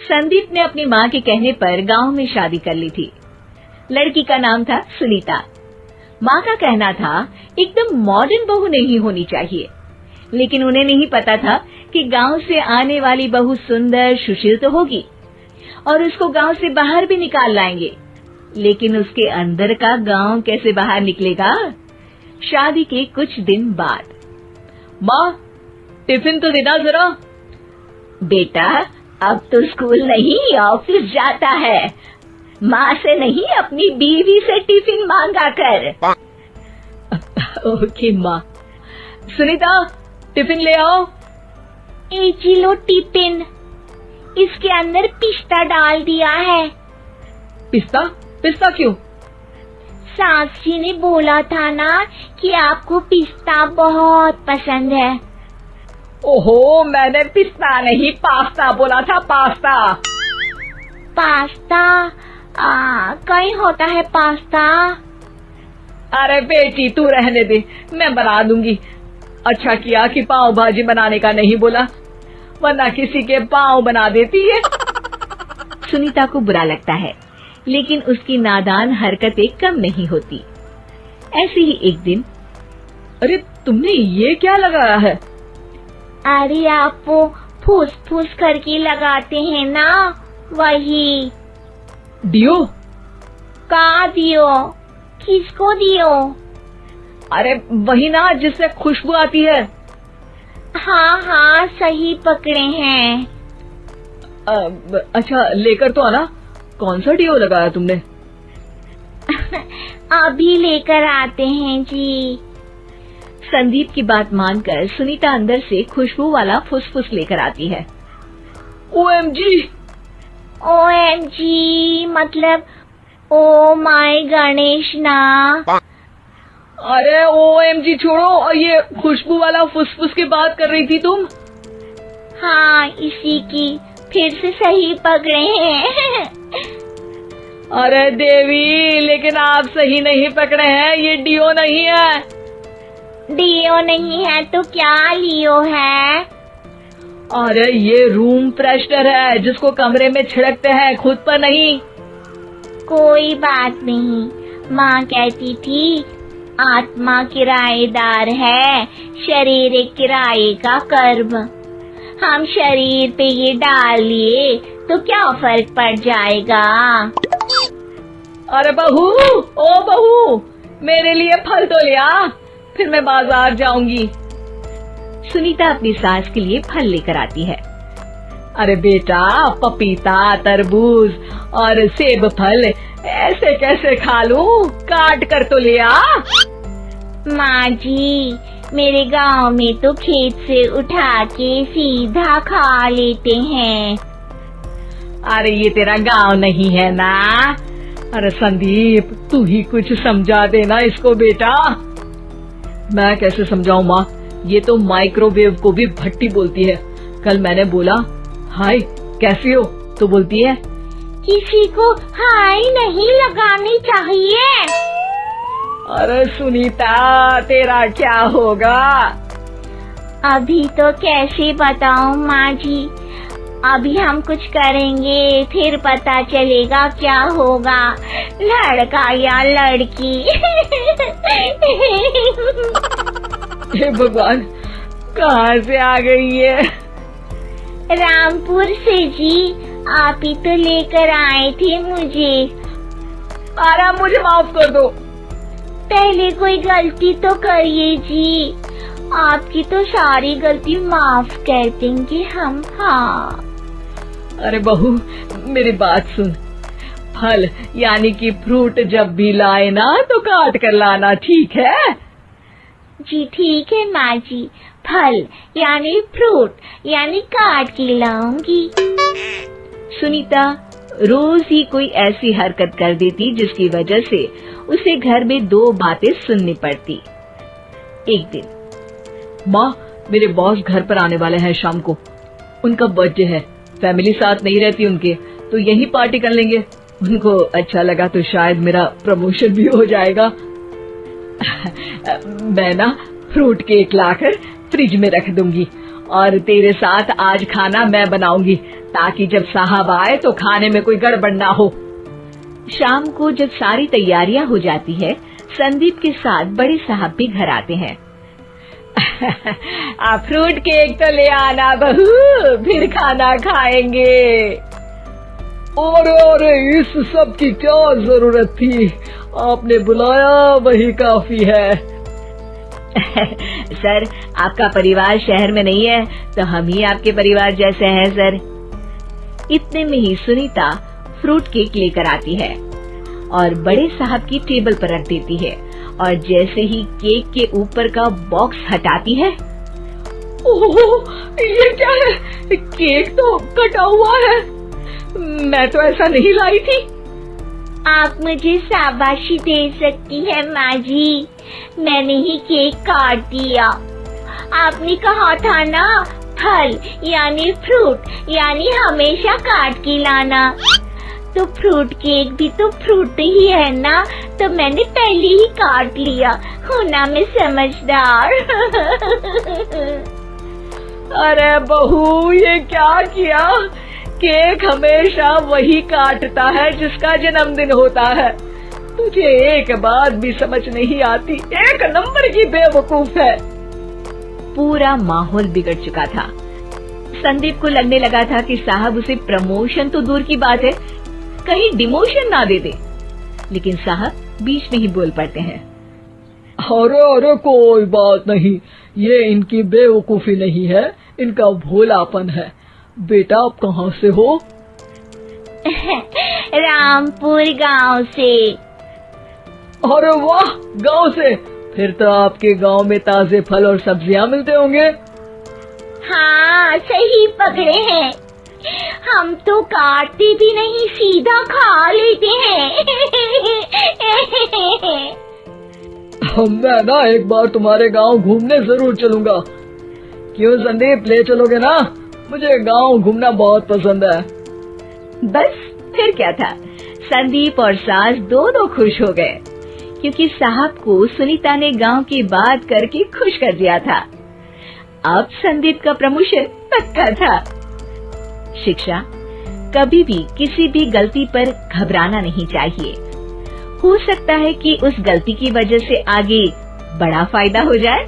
संदीप ने अपनी माँ के कहने पर गांव में शादी कर ली थी। लड़की का नाम था सुनीता। माँ का कहना था एकदम मॉडर्न बहू नहीं होनी चाहिए, लेकिन उन्हें नहीं पता था कि गांव से आने वाली बहू सुंदर सुशील तो होगी और उसको गांव से बाहर भी निकाल लाएंगे, लेकिन उसके अंदर का गांव कैसे बाहर निकलेगा। शादी के कुछ दिन बाद, माँ टिफिन तो देना जरा। बेटा अब तो स्कूल नहीं ऑफिस जाता है, माँ से नहीं अपनी बीवी से टिफिन मांगा कर। ओके माँ। सुनीता टिफिन ले आओ। जी लो टिफिन, इसके अंदर पिस्ता डाल दिया है। पिस्ता? पिस्ता क्यों? सास जी ने बोला था ना कि आपको पिस्ता बहुत पसंद है। ओहो, मैंने पिस्ता नहीं पास्ता बोला था, पास्ता। पास्ता? कहीं होता है पास्ता? अरे बेटी तू रहने दे, मैं बना दूंगी। अच्छा किया कि पाव भाजी बनाने का नहीं बोला, वरना किसी के पाव बना देती है। सुनीता को बुरा लगता है, लेकिन उसकी नादान हरकतें कम नहीं होती। ऐसे ही एक दिन, अरे तुमने ये क्या लगाया है? अरे आप वो फूस फूस करके लगाते हैं ना, वही। डियो? का दियो? किसको दियो? अरे वही ना जिससे खुशबू आती है। हाँ हाँ सही पकड़े हैं। अच्छा लेकर तो आना। कौन सा डियो लगाया तुमने? अभी लेकर आते हैं जी। संदीप की बात मानकर सुनीता अंदर से खुशबू वाला फुसफुस लेकर आती है। ओएमजी! ओएमजी मतलब ओ माय गणेश ना। अरे ओएमजी छोड़ो, और ये खुशबू वाला फुसफुस की बात कर रही थी तुम? हाँ इसी की, फिर से सही पकड़े हैं। अरे देवी, लेकिन आप सही नहीं पकड़े हैं, ये डियो नहीं है। डियो नहीं है तो क्या लियो है? अरे ये रूम फ्रेशनर है, जिसको कमरे में छिड़कते हैं, खुद पर नहीं। कोई बात नहीं, माँ कहती थी आत्मा किराएदार है, शरीर एक किराए का कर्म। हम शरीर पे ये डाल लिए तो क्या फर्क पड़ जाएगा। अरे बहू, ओ बहू, मेरे लिए फल तो ले आ, फिर मैं बाजार जाऊंगी। सुनीता अपनी सास के लिए फल लेकर आती है। अरे बेटा, पपीता, तरबूज और सेब फल ऐसे कैसे खा लूं? काट कर तो ले आ। माँ जी, मेरे गांव में तो खेत से उठा के सीधा खा लेते हैं। अरे ये तेरा गांव नहीं है ना। अरे संदीप, तू ही कुछ समझा देना इसको बेटा। मैं कैसे समझाऊं माँ, ये तो माइक्रोवेव को भी भट्टी बोलती है। कल मैंने बोला हाय कैसी हो, तो बोलती है किसी को हाय नहीं लगानी चाहिए। अरे सुनीता, तेरा क्या होगा? अभी तो कैसे बताऊं माँ जी, अभी हम कुछ करेंगे फिर पता चलेगा क्या होगा, लड़का या लड़की। हे भगवान, कहाँ से आ गई है? रामपुर से जी, आप ही तो लेकर आए थे मुझे। अरे मुझे माफ कर दो। पहले कोई गलती तो करिए जी, आपकी तो सारी गलती माफ कर देंगे हम। हाँ अरे बहू, मेरी बात सुन। फल यानी कि फ्रूट जब भी लाए ना तो काट कर लाना, ठीक है? जी ठीक है माँ जी, फल यानी फ्रूट यानी काट के लाऊंगी। सुनीता रोज ही कोई ऐसी हरकत कर देती जिसकी वजह से उसे घर में दो बातें सुननी पड़ती। एक दिन, माँ मेरे बॉस घर पर आने वाले हैं शाम को, उनका बर्थडे है, फैमिली साथ नहीं रहती उनके, तो यही पार्टी कर लेंगे। उनको अच्छा लगा तो शायद मेरा प्रमोशन भी हो जाएगा। मैं ना फ्रूट केक लाकर फ्रिज में रख दूंगी और तेरे साथ आज खाना मैं बनाऊंगी, ताकि जब साहब आए तो खाने में कोई गड़बड़ ना हो। शाम को जब सारी तैयारियां हो जाती है, संदीप के साथ बड़े साहब भी घर आते हैं। आप फ्रूट केक तो ले आना बहू, फिर खाना खाएंगे। अरे इस सब की क्या जरूरत थी, आपने बुलाया वही काफी है। सर, आपका परिवार शहर में नहीं है तो हम ही आपके परिवार जैसे हैं सर। इतने में ही सुनीता फ्रूट केक लेकर आती है और बड़े साहब की टेबल पर रख देती है, और जैसे ही केक के ऊपर का बॉक्स हटाती है, ओह, ये क्या है? केक तो कटा हुआ है, मैं तो ऐसा नहीं लाई थी। आप मुझे शाबाशी दे सकती है माँ जी, मैंने ही केक काट दिया। आपने कहा था ना, फल यानी फ्रूट यानी हमेशा काट के लाना, तो फ्रूट केक भी तो फ्रूट ही है ना, तो मैंने पहले ही काट लिया। होना मैं समझदार। अरे बहू, ये क्या किया? केक हमेशा वही काटता है जिसका जन्मदिन होता है। तुझे एक बात भी समझ नहीं आती, एक नंबर की बेवकूफ है। पूरा माहौल बिगड़ चुका था। संदीप को लगने लगा था कि साहब उसे प्रमोशन तो दूर की बात है, कहीं डिमोशन ना दे दे, लेकिन साहब बीच में ही बोल पड़ते हैं। अरे कोई बात नहीं, ये इनकी बेवकूफी नहीं है, इनका भोलापन है। बेटा, आप कहाँ से हो? रामपुर गांव से। अरे वाह, गांव से? फिर तो आपके गांव में ताजे फल और सब्जियां मिलते होंगे। हाँ, सही पकड़े हैं। हम तो काटते भी नहीं, सीधा खा लेते हैं। मैं ना एक बार तुम्हारे गांव घूमने जरूर चलूंगा। क्यों संदीप, ले चलोगे ना? मुझे गांव घूमना बहुत पसंद है। बस फिर क्या था, संदीप और सास दोनों खुश हो गए, क्योंकि साहब को सुनीता ने गांव की बात करके खुश कर दिया था। अब संदीप का प्रमोशन पक्का था। शिक्षा, कभी भी किसी भी गलती पर घबराना नहीं चाहिए। हो सकता है कि उस गलती की वजह से आगे बड़ा फायदा हो जाए।